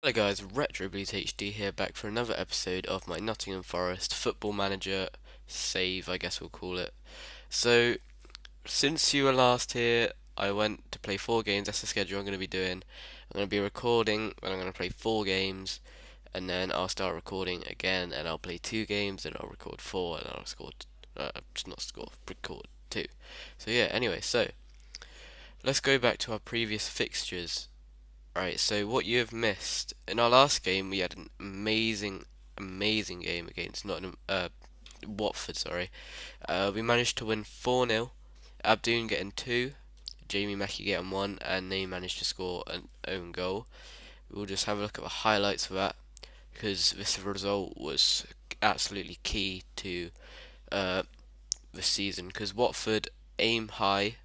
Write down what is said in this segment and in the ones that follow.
Hello guys, RetroBleed HD here, back for another episode of my Nottingham Forest Football Manager save, I guess we'll call it. So, since you were last here, I went to play 4 games. That's the schedule I'm going to be doing. I'm going to be recording, and I'm going to play 4 games, and then I'll start recording again, and I'll play 2 games, and I'll record 4, and I'll score, not score, record 2. So yeah, anyway, so let's go back to our previous fixtures. Right, so what you have missed in our last game, we had an amazing game against Nottingham, Watford. Sorry, we managed to win 4-0. Abdoon getting two, Jamie Mackie getting one, and they managed to score an own goal. We'll just have a look at the highlights of that because this result was absolutely key to uh, the season. Because Watford aim high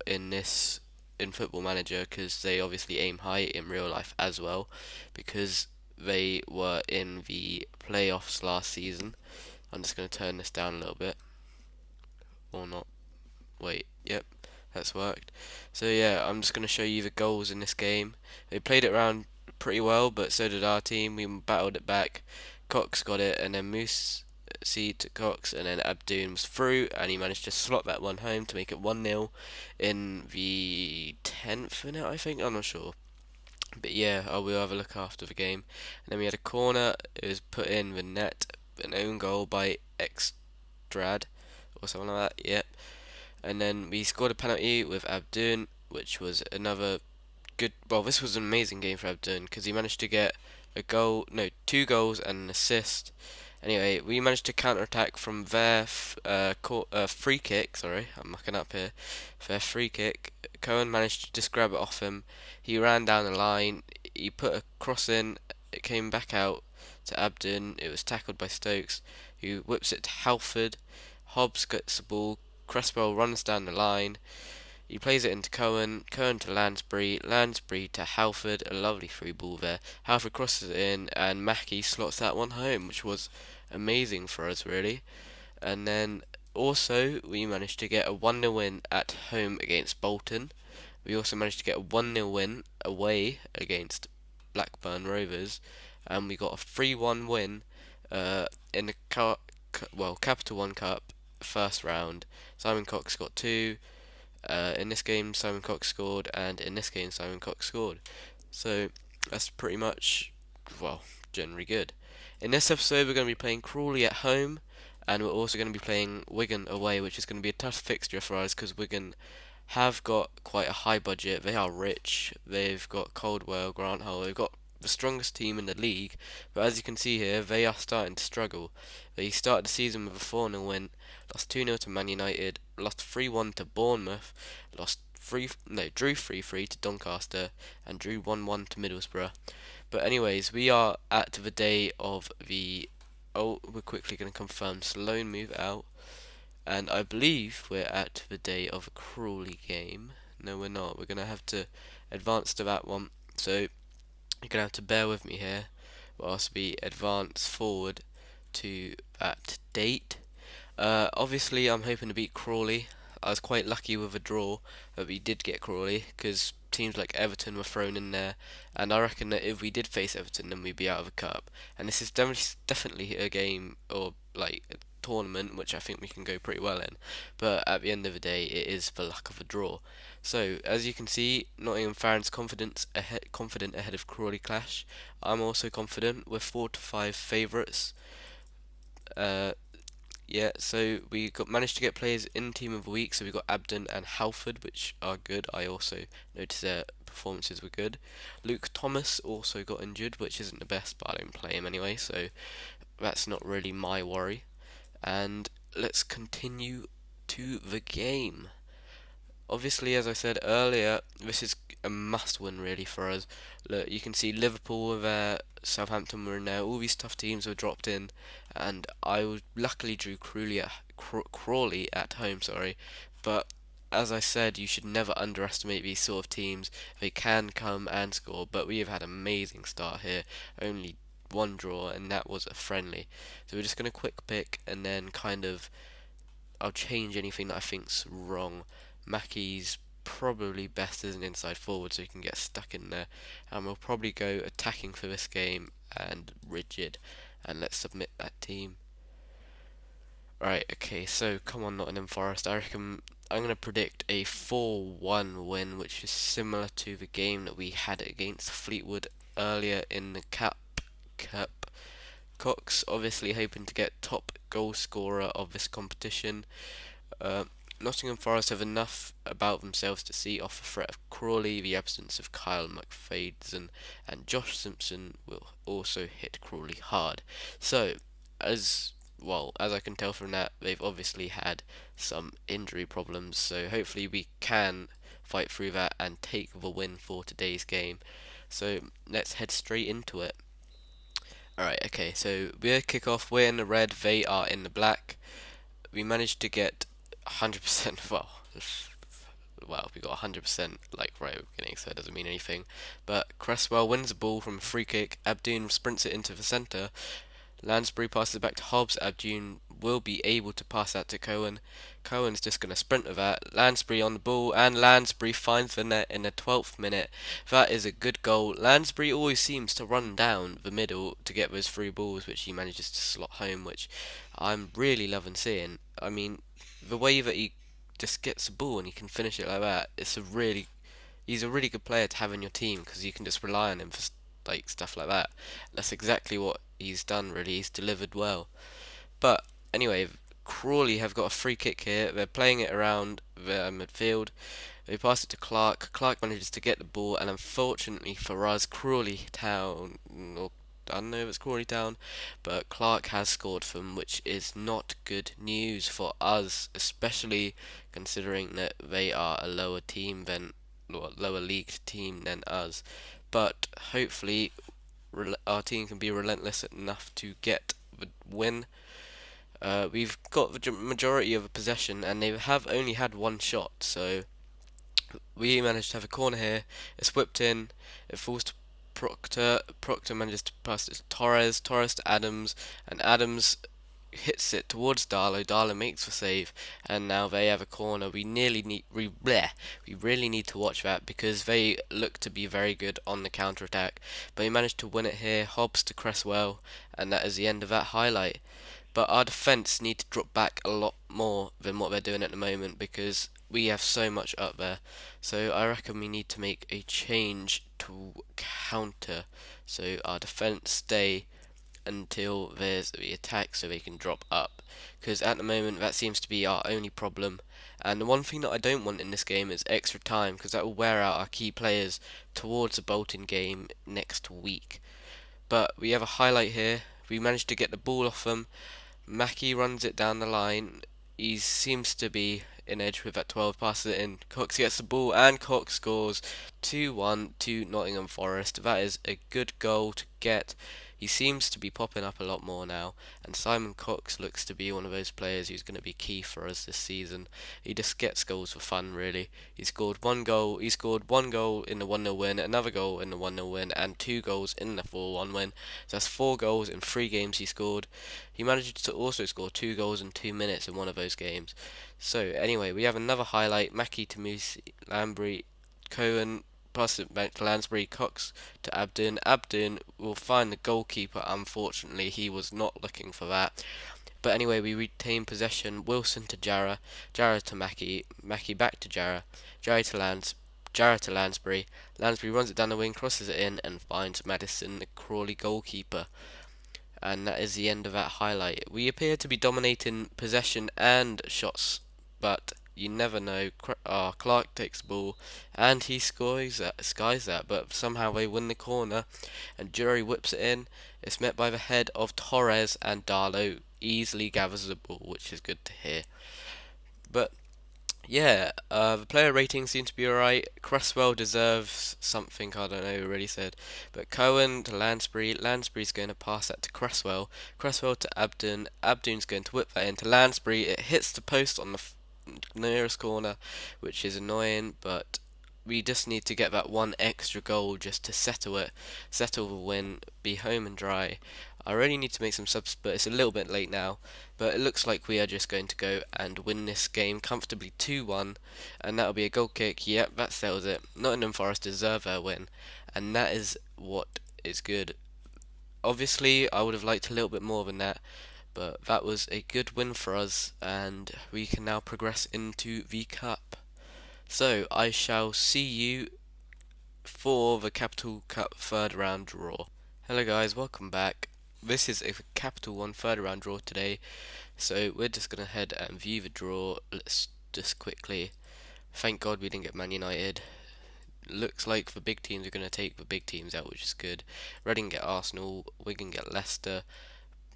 in this in Football Manager because they obviously aim high in real life as well because they were in the playoffs last season. I'm just going to turn this down a little bit or not. Wait, yep, that's worked. So yeah, I'm just going to show you the goals in this game. They played it around pretty well, but so did our team. We battled it back. Cox got it, and then Moose C to Cox, and then Abdoon was through, and he managed to slot that one home to make it 1-0 in the 10th minute, I think. I'm not sure. But yeah, I will have a look after the game. And then we had a corner. It was put in the net, an own goal by Extrad or something like that. Yep. And then we scored a penalty with Abdoon, which was another good. Well, this was an amazing game for Abdoon because he managed to get a goal, no, 2 goals and an assist. Anyway, we managed to counter attack from their free kick. Sorry, I'm mucking up here. Their free kick, Cohen managed to just grab it off him. He ran down the line. He put a cross in. It came back out to Abden. It was tackled by Stokes, who whips it to Halford. Hobbs gets the ball. Cresswell runs down the line. He plays it into Cohen, Cohen to Lansbury, Lansbury to Halford, a lovely free ball there. Halford crosses it in, and Mackie slots that one home, which was amazing for us, really. And then also, we managed to get a 1-0 win at home against Bolton. We also managed to get a 1-0 win away against Blackburn Rovers, and we got a 3-1 win in the Capital One Cup first round. Simon Cox got two. In this game, Simon Cox scored, and in this game, Simon Cox scored. So that's pretty much, well, generally good. In this episode, we're going to be playing Crawley at home, and we're also going to be playing Wigan away, which is going to be a tough fixture for us because Wigan have got quite a high budget. They are rich. They've got Coldwell, Grant Hull. They've got the strongest team in the league, but as you can see here, they are starting to struggle. They started the season with a 4-0 win, lost 2-0 to Man United, lost 3-1 to Bournemouth, drew 3-3 to Doncaster, and drew 1-1 to Middlesbrough. But anyways, we are at the day of the. Oh, we're quickly going to confirm Sloan move out, and I believe we're at the day of a Crawley game. No, we're not. We're going to have to advance to that one. So you're going to have to bear with me here whilst we advance forward to that date. Obviously, I'm hoping to beat Crawley. I was quite lucky with a draw that we did get Crawley because teams like Everton were thrown in there, and I reckon that if we did face Everton, then we'd be out of a cup. And this is definitely a game or like a tournament which I think we can go pretty well in. But at the end of the day, it is the luck of a draw. So as you can see, Nottingham fans confident ahead of Crawley clash. I'm also confident. We're 4 to 5 favourites. Uh, yeah, so we managed to get players in Team of the Week. So we got Abden and Halford, which are good. I also noticed their performances were good. Luke Thomas also got injured, which isn't the best, but I don't play him anyway, so that's not really my worry. And let's continue to the game. Obviously, as I said earlier, this is a must-win really for us. Look, you can see Liverpool were there, Southampton were in there, all these tough teams were dropped in, and luckily drew Crawley at home. Sorry, but as I said, you should never underestimate these sort of teams. They can come and score, but we have had an amazing start here. Only one draw, and that was a friendly. So we're just going to quick pick and then kind of I'll change anything that I think's wrong. Mackie's probably best as an inside forward so he can get stuck in there. And we'll probably go attacking for this game and rigid. And let's submit that team. Right, okay, so come on, Nottingham Forest. I reckon I'm going to predict a 4-1 win, which is similar to the game that we had against Fleetwood earlier in the Cup. Cox obviously hoping to get top goal scorer of this competition. Uh, Nottingham Forest have enough about themselves to see off the threat of Crawley. The absence of Kyle McFadden and Josh Simpson will also hit Crawley hard. So, as as I can tell from that, they've obviously had some injury problems. So hopefully we can fight through that and take the win for today's game. So let's head straight into it. Alright, okay, so we're kick off, we're in the red, they are in the black. We managed to get 100%, we got 100% like right at the beginning, so it doesn't mean anything. But Cresswell wins the ball from a free kick, Abdoon sprints it into the centre, Lansbury passes it back to Hobbs. Abdoon will be able to pass that to Cohen. Cohen's just going to sprint with that. Lansbury on the ball, and Lansbury finds the net in the 12th minute. That is a good goal. Lansbury always seems to run down the middle to get those through balls, which he manages to slot home, which I'm really loving seeing. I mean, the way that he just gets the ball and he can finish it like that, he's a really good player to have in your team because you can just rely on him for like stuff like that. That's exactly what he's done. Really, he's delivered well. But anyway, Crawley have got a free kick here. They're playing it around the midfield. They pass it to Clark. Clark manages to get the ball, and unfortunately for us, Crawley Town, or I don't know if it's Crawley Town, but Clark has scored for them, which is not good news for us, especially considering that they are a lower team than, lower league team than us. But hopefully, our team can be relentless enough to get the win. We've got the majority of the possession, and they have only had one shot, so we managed to have a corner here. It's whipped in. It falls to Proctor. Proctor manages to pass it to Torres. Torres to Adams, and Adams hits it towards Darlow. Darlow makes the save, and now they have a corner. We really need to watch that because they look to be very good on the counter attack. But he managed to win it here. Hobbs to Cresswell, and that is the end of that highlight. But our defence need to drop back a lot more than what they're doing at the moment because we have so much up there. So I reckon we need to make a change to counter. So our defence stay until there's the attack so they can drop up. Because at the moment that seems to be our only problem. And the one thing that I don't want in this game is extra time because that will wear out our key players towards the Bolton game next week. But we have a highlight here. We managed to get the ball off them. Mackie runs it down the line. He seems to be in edge with that 12, passes it in. Cox gets the ball and Cox scores 2-1 to Nottingham Forest. That is a good goal to get. He seems to be popping up a lot more now, and Simon Cox looks to be one of those players who's going to be key for us this season. He just gets goals for fun, really. He scored one goal. He scored one goal in the 1-0 win, another goal in the 1-0 win, and two goals in the 4-1 win. So that's 4 goals in 3 games he scored. He managed to also score 2 goals in 2 minutes in one of those games. So anyway, we have another highlight. Mackie to Musi, Lambry, Cohen, pass it back to Lansbury, Cox to Abdoon. Abdoon will find the goalkeeper. Unfortunately, he was not looking for that. But anyway, we retain possession. Wilson to Jarrah, Jarrah to Mackie, Mackie back to Jarrah, Jarrah to Lansbury. Lansbury runs it down the wing, crosses it in, and finds Madison, the Crawley goalkeeper. And that is the end of that highlight. We appear to be dominating possession and shots, but you never know. Clark takes the ball and he skies that, but somehow they win the corner and Jury whips it in. It's met by the head of Torres and Darlow easily gathers the ball, which is good to hear. But yeah, the player ratings seem to be alright. Cresswell deserves something, I don't know, already said. But Cohen to Lansbury. Lansbury's going to pass that to Cresswell. Cresswell to Abdoon. Abdoon's going to whip that into Lansbury. It hits the post on the nearest corner, which is annoying, but we just need to get that one extra goal just to settle it, settle the win, be home and dry. I really need to make some subs, but it's a little bit late now. But it looks like we are just going to go and win this game comfortably 2-1, and that'll be a goal kick. Yep, that settles it. Nottingham Forest deserve their win, and that is what is good. Obviously, I would have liked a little bit more than that, but that was a good win for us, and we can now progress into the cup. So, I shall see you for the Capital Cup third round draw. Hello guys, welcome back. This is a Capital One third round draw today, so we're just gonna head and view the draw. Let's just quickly. Thank God we didn't get Man United. Looks like the big teams are gonna take the big teams out, which is good. Reading get Arsenal, Wigan get Leicester,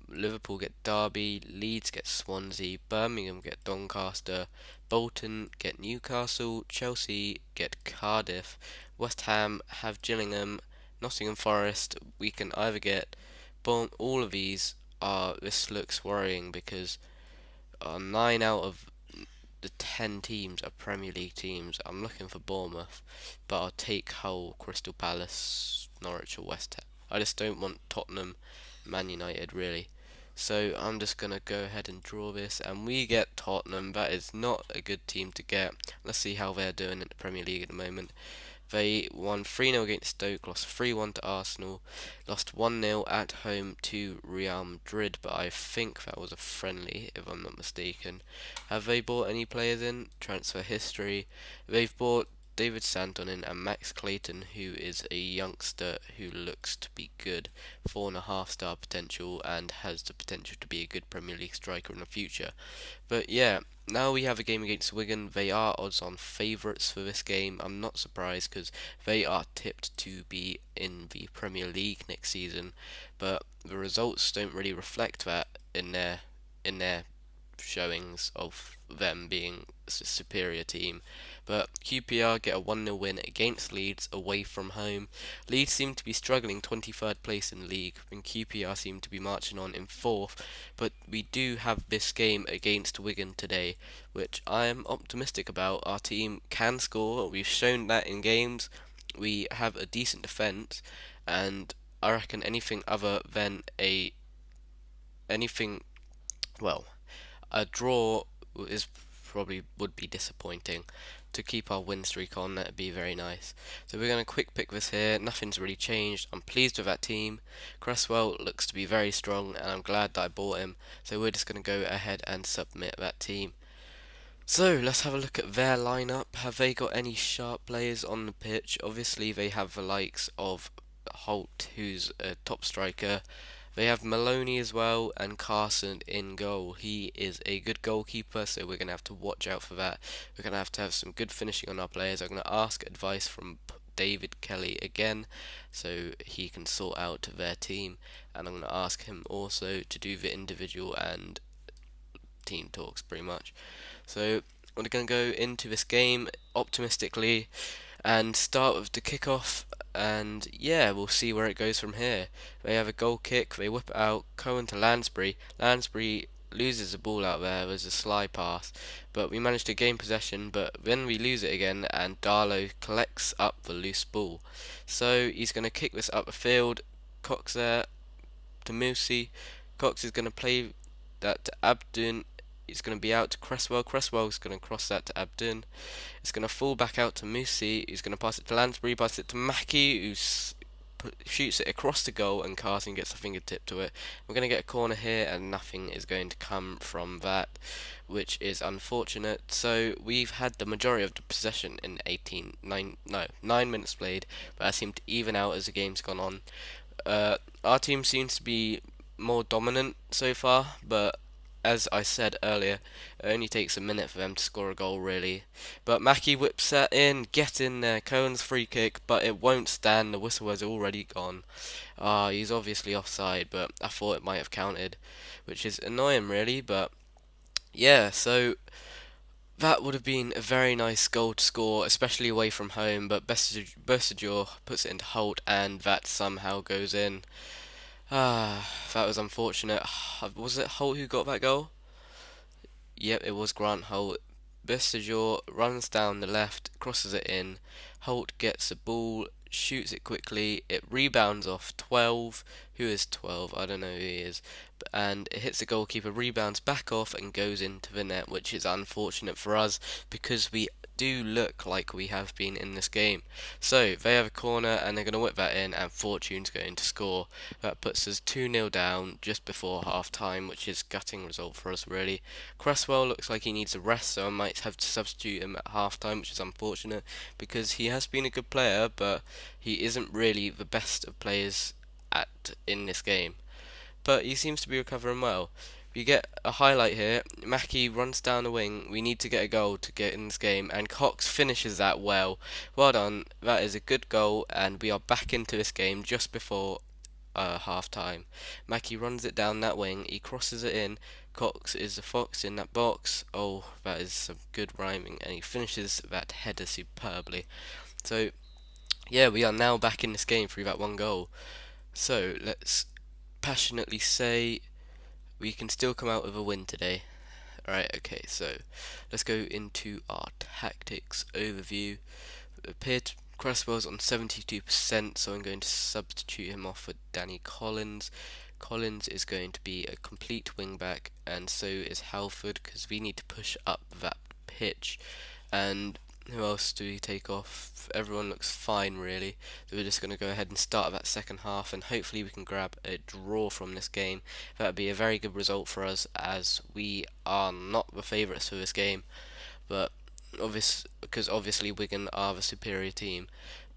Liverpool get Derby, Leeds get Swansea, Birmingham get Doncaster, Bolton get Newcastle, Chelsea get Cardiff, West Ham have Gillingham, Nottingham Forest we can either get all of these are. This looks worrying because 9 out of the 10 teams are Premier League teams. I'm looking for Bournemouth, but I'll take Hull, Crystal Palace, Norwich, or West Ham. I just don't want Tottenham, Man United, really. So I'm just going to go ahead and draw this, and we get Tottenham. That is not a good team to get. Let's see how they're doing in the Premier League at the moment. They won 3-0 against Stoke, lost 3-1 to Arsenal, lost 1-0 at home to Real Madrid, but I think that was a friendly, if I'm not mistaken. Have they bought any players in? Transfer history. They've bought David Santonin and Max Clayton, who is a youngster who looks to be good, 4.5 star potential, and has the potential to be a good Premier League striker in the future. But yeah, now we have a game against Wigan. They are odds-on favourites for this game. I'm not surprised because they are tipped to be in the Premier League next season, but the results don't really reflect that in their showings of them being a superior team. But QPR get a 1-0 win against Leeds away from home. Leeds seem to be struggling 23rd place in the league, and QPR seem to be marching on in 4th. But we do have this game against Wigan today, which I am optimistic about. Our team can score, we've shown that in games. We have a decent defence, and I reckon anything, well, a draw is probably would be disappointing. To keep our win streak on, that'd be very nice. So we're going to quick pick this here. Nothing's really changed. I'm pleased with that team. Cresswell looks to be very strong, and I'm glad that I bought him. So we're just going to go ahead and submit that team. So let's have a look at their lineup. Have they got any sharp players on the pitch? Obviously, they have the likes of Holt, who's a top striker. They have Maloney as well, and Carson in goal. He is a good goalkeeper, so we're going to have to watch out for that. We're going to have some good finishing on our players. I'm going to ask advice from David Kelly again, so he can sort out their team, and I'm going to ask him also to do the individual and team talks pretty much. So we're going to go into this game optimistically and start with the kickoff, and yeah, we'll see where it goes from here. They have a goal kick, they whip it out, Cohen to Lansbury. Lansbury loses the ball out there, there's a sly pass, but we managed to gain possession, but then we lose it again, and Darlow collects up the loose ball. So he's going to kick this up the field, Cox there to Moussi. Cox is going to play that to Abdun. It's going to be out to Cresswell. Cresswell's going to cross that to Abdun. It's going to fall back out to Moussi. He's going to pass it to Lansbury, pass it to Mackie, who shoots it across the goal, and Carson gets a fingertip to it. We're going to get a corner here, and nothing is going to come from that, which is unfortunate. So we've had the majority of the possession in 9 minutes played, but that seemed to even out as the game's gone on. Our team seems to be more dominant so far, but as I said earlier, it only takes a minute for them to score a goal, really. But Mackie whips that in, get in there, Cohen's free kick, but it won't stand, the whistle has already gone. He's obviously offside, but I thought it might have counted, which is annoying, really, but yeah, so that would have been a very nice goal to score, especially away from home, but Bersadur puts it into Holt, and that somehow goes in. That was unfortunate. Was it Holt who got that goal? Yep, it was Grant Holt. Bersadur runs down the left, crosses it in. Holt gets the ball, shoots it quickly. It rebounds off 12. Who is 12? I don't know who he is. And it hits the goalkeeper, rebounds back off, and goes into the net, which is unfortunate for us because we do look like we have been in this game. So they have a corner and they're going to whip that in, and Fortune's going to score. That puts us 2-0 down just before half time, which is gutting result for us really. Cresswell looks like he needs a rest, so I might have to substitute him at half time, which is unfortunate because he has been a good player, but he isn't really the best of players in this game. But he seems to be recovering well. We get a highlight here. Mackie runs down the wing. We need to get a goal to get in this game, and Cox finishes that well. Well done. That is a good goal, and we are back into this game just before half time. Mackie runs it down that wing. He crosses it in. Cox is the fox in that box. Oh, that is some good rhyming, and he finishes that header superbly. So, yeah, we are now back in this game through that one goal. So, let's passionately say we can still come out with a win today. Alright, okay, so let's go into our tactics overview. Cresswell's on 72%, so I'm going to substitute him off for Danny Collins. Collins is going to be a complete wing back, and so is Halford, because we need to push up that pitch. And who else do we take off? Everyone looks fine, really. So we're just going to go ahead and start that second half, and hopefully we can grab a draw from this game. That would be a very good result for us, as we are not the favourites for this game. But because obviously Wigan are the superior team.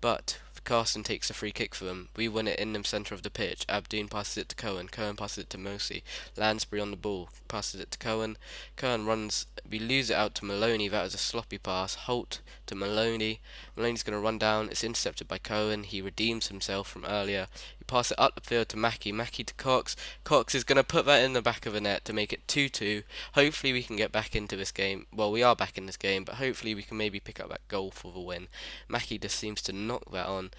But Carson takes a free kick for them. We win it in the centre of the pitch. Abdoon passes it to Cohen. Cohen passes it to Mosi. Lansbury on the ball. Passes it to Cohen. Cohen runs. We lose it out to Maloney. That was a sloppy pass. Holt to Maloney. Maloney's going to run down. It's intercepted by Cohen. He redeems himself from earlier. He passes it up the field to Mackie. Mackie to Cox. Cox is going to put that in the back of the net to make it 2-2. Hopefully we can get back into this game. Well, we are back in this game, but hopefully we can maybe pick up that goal for the win. Mackie just seems to knock that on.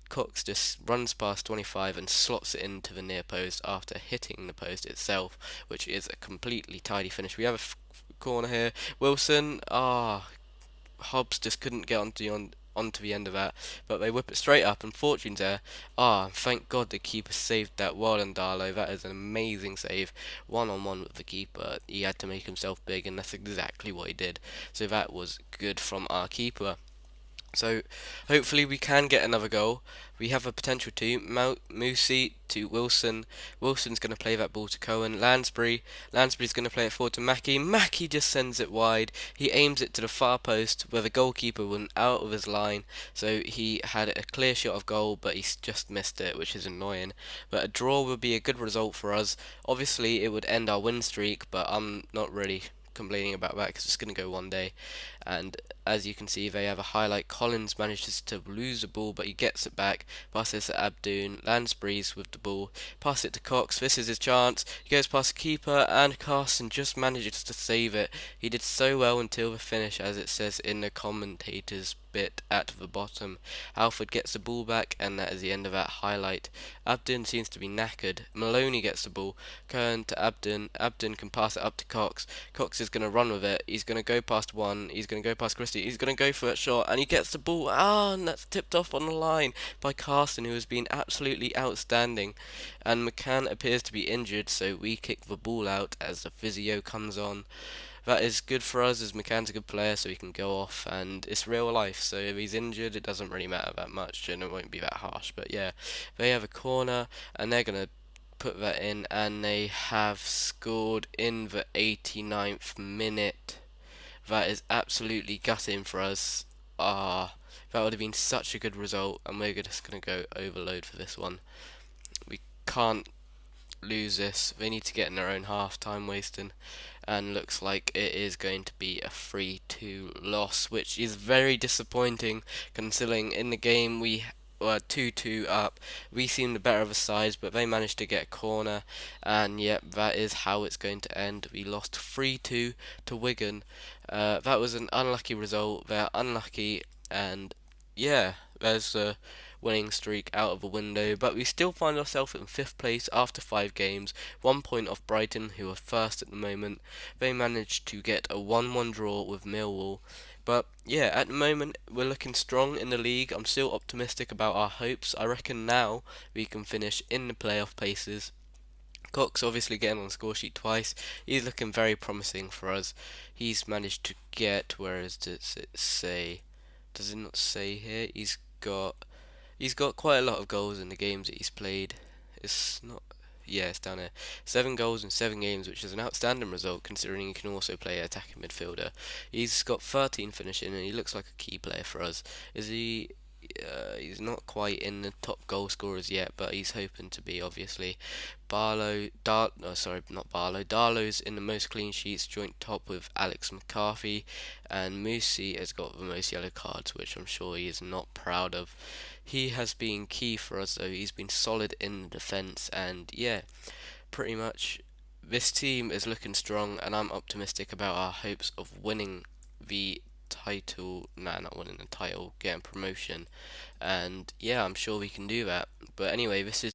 Cox just runs past 25 and slots it into the near post after hitting the post itself, which is a completely tidy finish. We have a corner here. Wilson, Hobbs just couldn't get onto the end of that, but they whip it straight up, and Fortune's there. Thank God the keeper saved that well, and Darlow. That is an amazing save. 1-on-1 with the keeper. He had to make himself big, and that's exactly what he did. So that was good from our keeper. So hopefully we can get another goal. We have a potential to. Mousy to Wilson. Wilson's going to play that ball to Cohen. Lansbury's going to play it forward to Mackie. Mackie just sends it wide. He aims it to the far post where the goalkeeper went out of his line. So he had a clear shot of goal, but he's just missed it, which is annoying. But a draw would be a good result for us. Obviously it would end our win streak, but I'm not really complaining about that because it's going to go one day. And as you can see, they have a highlight. Collins manages to lose the ball, but he gets it back, passes to Abdoon. Lansbury's with the ball, pass it to Cox. This is his chance. He goes past the keeper, and Carson just manages to save it. He did so well until the finish, as it says in the commentators bit at the bottom. Alfred gets the ball back, and that is the end of that highlight. Abdoon seems to be knackered. Maloney gets the ball. Kern to Abdoon. Abdoon can pass it up to Cox. Cox is going to run with it. He's going to go past one. He's going to go past Christie. He's going to go for that shot, and he gets the ball. And that's tipped off on the line by Carson, who has been absolutely outstanding. And McCann appears to be injured, so we kick the ball out as the physio comes on. That is good for us, as McCann's a good player, so he can go off, and it's real life, so if he's injured, it doesn't really matter that much, and it won't be that harsh. But yeah, they have a corner, and they're going to put that in, and they have scored in the 89th minute. That is absolutely gutting for us. That would have been such a good result, and we're just going to go overload for this one. We can't lose this. They need to get in their own half, time wasting, and looks like it is going to be a 3-2 loss, which is very disappointing considering in the game we were 2-2 up. We seemed the better of a side, but they managed to get a corner, and yep, that is how it's going to end. We lost 3-2 to Wigan. That was an unlucky result. They're unlucky, and yeah, there's a winning streak out of the window, but we still find ourselves in 5th place after 5 games, 1 point off Brighton, who are first at the moment. They managed to get a 1-1 draw with Millwall. But yeah, at the moment we're looking strong in the league. I'm still optimistic about our hopes. I reckon now we can finish in the playoff places. Cox obviously getting on the score sheet twice. He's looking very promising for us. He's managed to get, where does it say? Does it not say here? He's got quite a lot of goals in the games that he's played. It's not. Yeah, it's down there. 7 goals in 7 games, which is an outstanding result considering he can also play attacking midfielder. He's got 13 finishing, and he looks like a key player for us. Is he? He's not quite in the top goal scorers yet, but he's hoping to be, obviously. Sorry, not Barlow. Darlow's in the most clean sheets, joint top with Alex McCarthy, and Moosey has got the most yellow cards, which I'm sure he is not proud of. He has been key for us though. He's been solid in the defence, and yeah, pretty much this team is looking strong, and I'm optimistic about our hopes of winning the title. Nah, not winning the title, getting promotion, and yeah, I'm sure we can do that. But anyway, this is